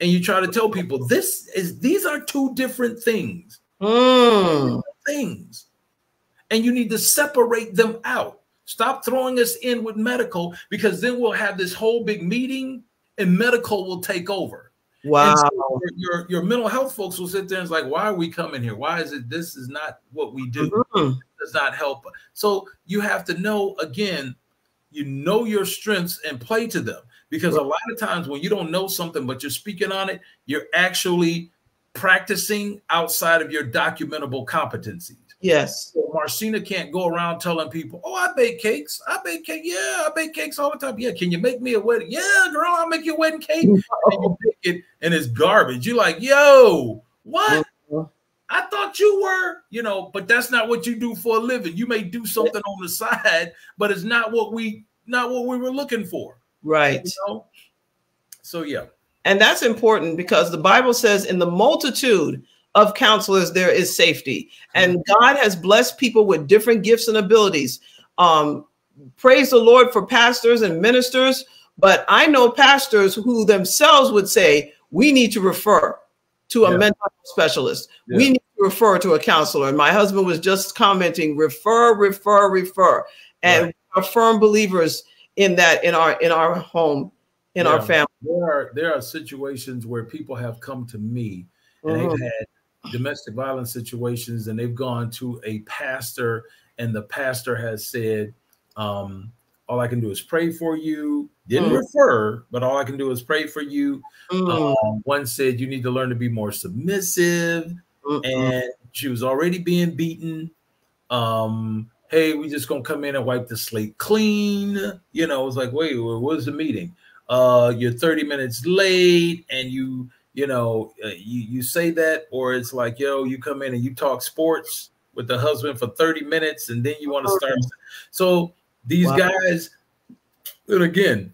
And you try to tell people these are two different things. Things. And you need to separate them out. Stop throwing us in with medical, because then we'll have this whole big meeting and medical will take over. Wow. So your mental health folks will sit there and it's like, why are we coming here? Why is it this is not what we do? It does not help. So you have to know, again, your strengths and play to them. Because a lot of times when you don't know something, but you're speaking on it, you're actually practicing outside of your documentable competencies. Yes. So Marcina can't go around telling people, oh, I bake cakes. I bake cake. Yeah, I bake cakes all the time. Yeah. Can you make me a wedding? Yeah, girl, I'll make you a wedding cake. And you make it and it's garbage. You're like, yo, what? I thought you were, but that's not what you do for a living. You may do something on the side, but it's not what we were looking for. Right. So, yeah. And that's important, because the Bible says in the multitude of counselors, there is safety. And God has blessed people with different gifts and abilities. Praise the Lord for pastors and ministers. But I know pastors who themselves would say, we need to refer to a mental health specialist. Yeah. We need to refer to a counselor. And my husband was just commenting, refer. And we are firm believers in that, in our home, in our family. There are situations where people have come to me and they've had domestic violence situations, and they've gone to a pastor, and the pastor has said, all I can do is pray for you. Didn't refer, but all I can do is pray for you. One said, you need to learn to be more submissive. And she was already being beaten. Hey, we just gonna come in and wipe the slate clean. It was like, wait, what's the meeting? You're 30 minutes late, and you say that, or it's like, yo, you come in and you talk sports with the husband for 30 minutes, and then you want to start. So these guys, and again,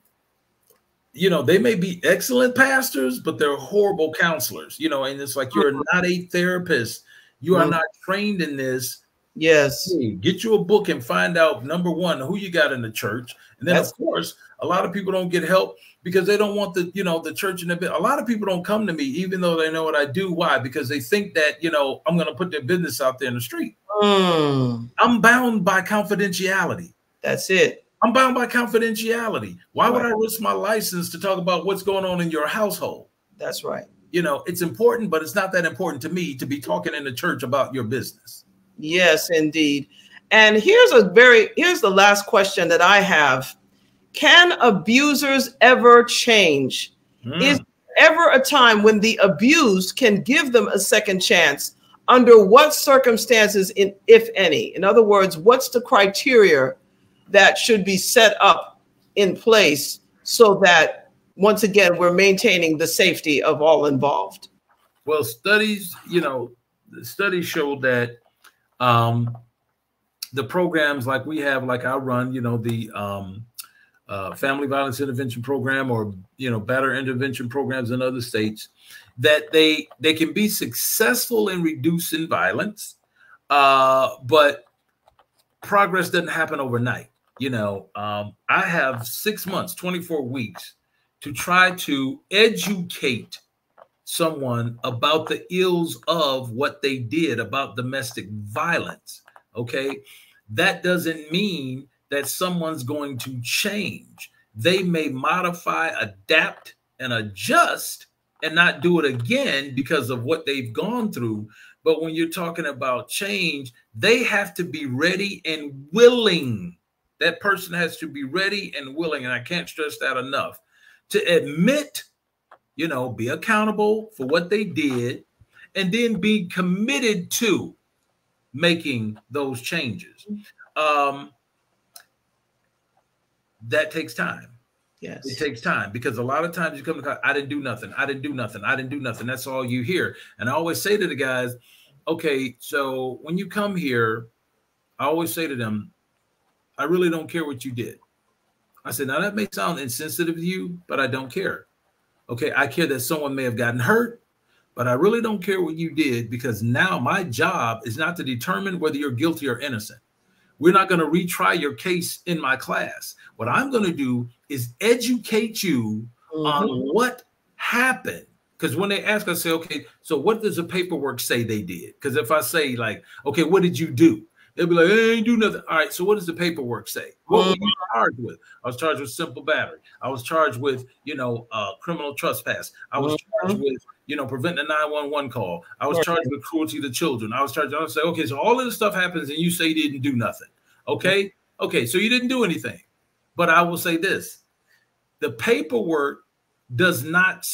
they may be excellent pastors, but they're horrible counselors, and it's like, you're not a therapist. You are not trained in this. Yes. Hey, get you a book and find out, number one, who you got in the church. And then, of course, a lot of people don't get help because they don't want the church in a lot of people don't come to me, even though they know what I do. Why? Because they think that, I'm going to put their business out there in the street. I'm bound by confidentiality. That's it. I'm bound by confidentiality. Why would I risk my license to talk about what's going on in your household? That's right. It's important, but it's not that important to me to be talking in the church about your business. Yes, indeed. And here's the last question that I have. Can abusers ever change? Is there ever a time when the abused can give them a second chance? Under what circumstances, if any? In other words, what's the criteria that should be set up in place so that, once again, we're maintaining the safety of all involved? Well, studies show that the programs like we have, like I run, the family violence intervention program, or batterer intervention programs in other states, that they can be successful in reducing violence, but progress doesn't happen overnight. I have 6 months, 24 weeks to try to educate someone about the ills of what they did about domestic violence. Okay. That doesn't mean that someone's going to change. They may modify, adapt, and adjust and not do it again because of what they've gone through. But when you're talking about change, they have to be ready and willing. That person has to be ready and willing. And I can't stress that enough, to admit you know, be accountable for what they did, and then be committed to making those changes. That takes time. Yes. It takes time, because a lot of times you come to, I didn't do nothing. I didn't do nothing. I didn't do nothing. That's all you hear. And I always say to the guys, okay, so when you come here, I always say to them, I really don't care what you did. I said, now that may sound insensitive to you, but I don't care. Okay, I care that someone may have gotten hurt, but I really don't care what you did, because now my job is not to determine whether you're guilty or innocent. We're not going to retry your case in my class. What I'm going to do is educate you on what happened. Because when they ask, I say, okay, so what does the paperwork say they did? Because if I say, like, okay, what did you do? They'll be like, hey, I ain't do nothing. All right, so what does the paperwork say? What were you charged with? I was charged with simple battery. I was charged with, you know, criminal trespass. I was charged with, you know, preventing a 911 call. I was charged with cruelty to children. I was charged. I would say, okay, so all of this stuff happens and you say you didn't do nothing. Okay. Okay. So you didn't do anything. But I will say this, the paperwork does not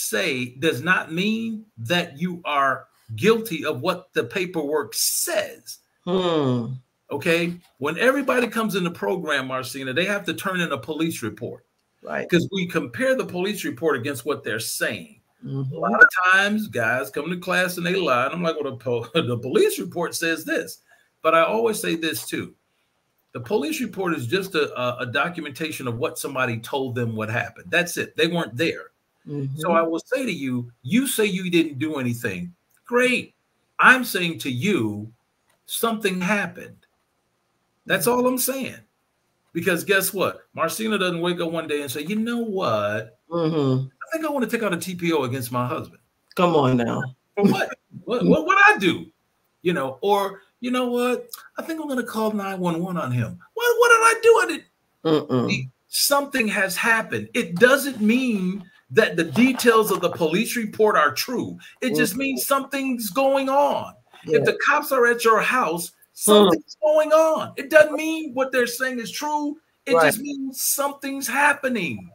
mean that you are guilty of what the paperwork says. Okay. When everybody comes in the program, Marcina, they have to turn in a police report. Right. Because we compare the police report against what they're saying. A lot of times guys come to class and they lie. And I'm like, well, the police report says this. But I always say this too. The police report is just a documentation of what somebody told them what happened. That's it. They weren't there. So I will say to you, you say you didn't do anything. Great. I'm saying to you, something happened. That's all I'm saying. Because guess what? Marcina doesn't wake up one day and say, you know what? I think I want to take out a TPO against my husband. Come on now. For what? What I do? You know, or you know what? I think I'm going to call 911 on him. What did I do? I did. Something has happened. It doesn't mean that the details of the police report are true. It just means something's going on. If the cops are at your house, something's going on. It doesn't mean what they're saying is true. It just means something's happening.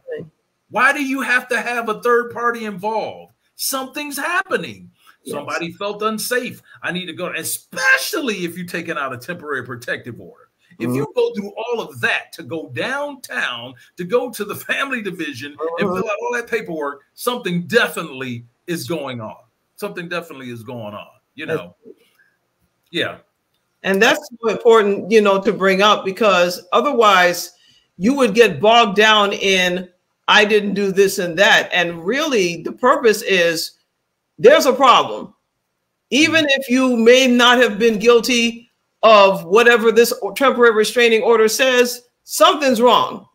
Why do you have to have a third party involved? Something's happening. Somebody felt unsafe. I need to go, especially if you're taking out a temporary protective order. If you go through all of that to go downtown, to go to the family division and fill out all that paperwork, something definitely is going on. Something definitely is going on, you know? Yeah. And that's so important, you know, to bring up, because otherwise you would get bogged down in, I didn't do this and that. And really the purpose is, there's a problem. Even if you may not have been guilty of whatever this temporary restraining order says, something's wrong.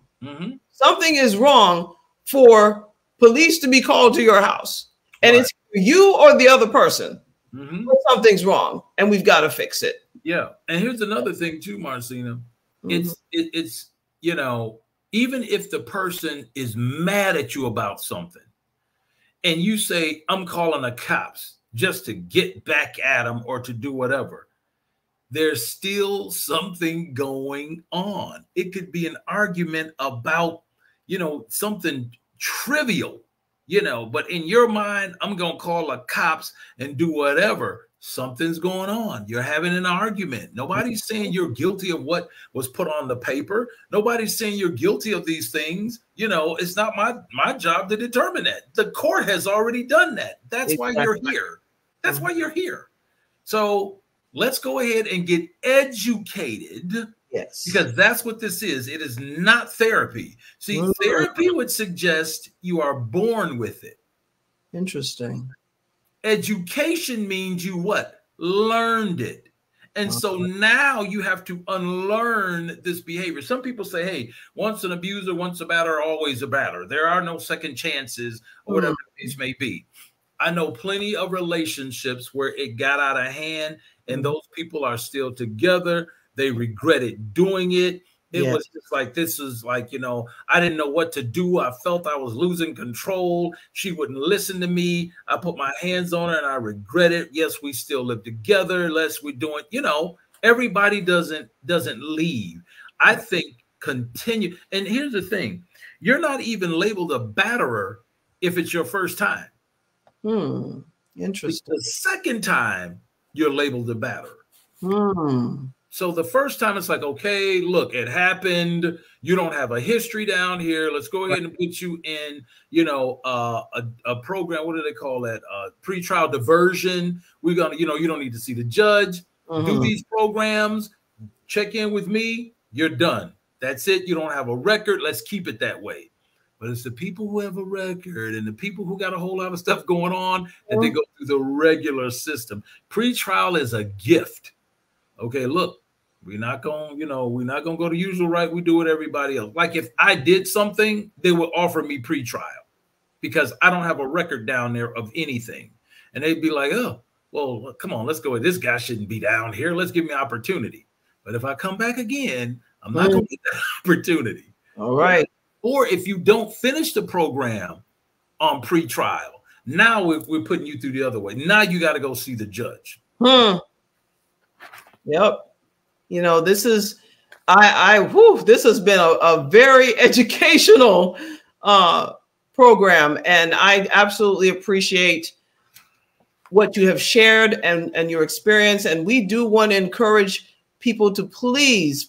Something is wrong for police to be called to your house. And it's you or the other person. Something's wrong and we've got to fix it. Yeah. And here's another thing too, Marcina. It's, you know, even if the person is mad at you about something and you say, I'm calling the cops just to get back at them or to do whatever, there's still something going on. It could be an argument about, you know, something trivial, you know, but in your mind, I'm going to call the cops and do whatever. Something's going on. You're having an argument. Nobody's saying you're guilty of what was put on the paper. Nobody's saying you're guilty of these things. You know, it's not my job to determine that. The court has already done that. That's why you're here. That's why you're here. So let's go ahead and get educated. Yes. Because that's what this is. It is not therapy. See, therapy would suggest you are born with it. Interesting. Education means you what? Learned it. And so now you have to unlearn this behavior. Some people say, hey, once an abuser, once a batter, always a batter. There are no second chances or whatever the case may be. I know plenty of relationships where it got out of hand and those people are still together. They regretted doing it. It was just like, this is like, you know, I didn't know what to do. I felt I was losing control. She wouldn't listen to me. I put my hands on her and I regret it. Yes, we still live together. We're doing, you know, everybody doesn't leave. I think continue. And here's the thing. You're not even labeled a batterer if it's your first time. Interesting. The second time, you're labeled a batterer. Hmm. So the first time it's like, okay, look, it happened. You don't have a history down here. Let's go ahead and put you in, you know, a program. What do they call that? Pretrial diversion. We're gonna, you know, you don't need to see the judge. Do these programs. Check in with me. You're done. That's it. You don't have a record. Let's keep it that way. But it's the people who have a record and the people who got a whole lot of stuff going on, and they go through the regular system. Pretrial is a gift. Okay, look. We're not going, you know, we're not going to go the usual right. We do what everybody else. Like if I did something, they would offer me pretrial because I don't have a record down there of anything. And they'd be like, oh, well, come on, let's go. This guy shouldn't be down here. Let's give me opportunity. But if I come back again, I'm not going to get that opportunity. All right. Or if you don't finish the program on pretrial, now we're putting you through the other way. Now you got to go see the judge. Yep. You know, this is, this has been a very educational program, and I absolutely appreciate what you have shared and your experience. And we do want to encourage people to please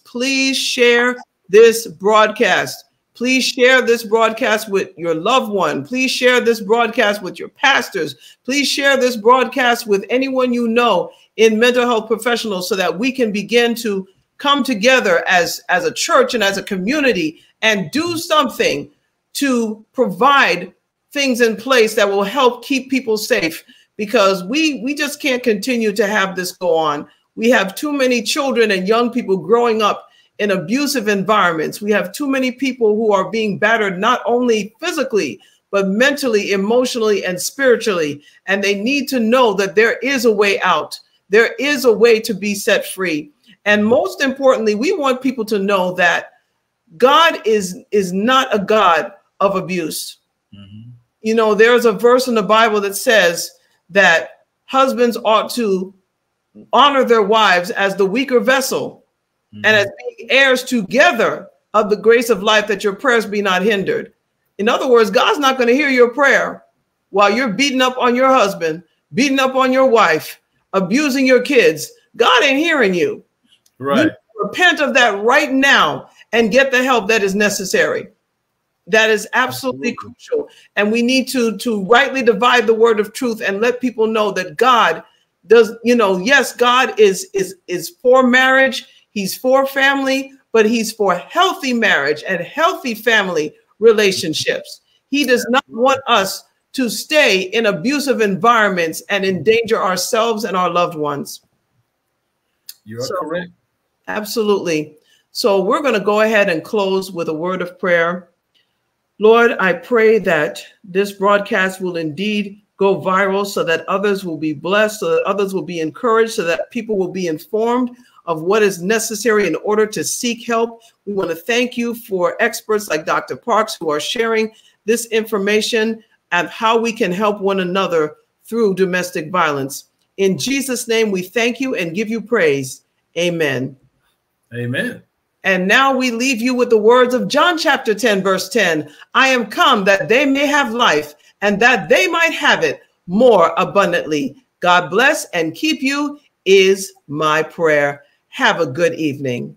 share this broadcast. Please share this broadcast with your loved one. Please share this broadcast with your pastors. Please share this broadcast with anyone you know in mental health professionals so that we can begin to come together as a church and as a community and do something to provide things in place that will help keep people safe, because we just can't continue to have this go on. We have too many children and young people growing up in abusive environments. We have too many people who are being battered, not only physically, but mentally, emotionally, and spiritually. And they need to know that there is a way out. There is a way to be set free. And most importantly, we want people to know that God is not a God of abuse. You know, there's a verse in the Bible that says that husbands ought to honor their wives as the weaker vessel and as being heirs together of the grace of life, that your prayers be not hindered. In other words, God's not going to hear your prayer while you're beating up on your husband, beating up on your wife, abusing your kids. God ain't hearing you. Right. You repent of that right now and get the help that is necessary. That is absolutely crucial. And we need to rightly divide the word of truth and let people know that God does, you know, yes, God is for marriage. He's for family, but he's for healthy marriage and healthy family relationships. He does not want us to stay in abusive environments and endanger ourselves and our loved ones. You're correct. Absolutely. So we're going to go ahead and close with a word of prayer. Lord, I pray that this broadcast will indeed go viral so that others will be blessed, so that others will be encouraged, so that people will be informed of what is necessary in order to seek help. We want to thank you for experts like Dr. Parks who are sharing this information and how we can help one another through domestic violence. In Jesus' name, we thank you and give you praise. Amen. Amen. And now we leave you with the words of John chapter 10, verse 10. I am come that they may have life and that they might have it more abundantly. God bless and keep you is my prayer. Have a good evening.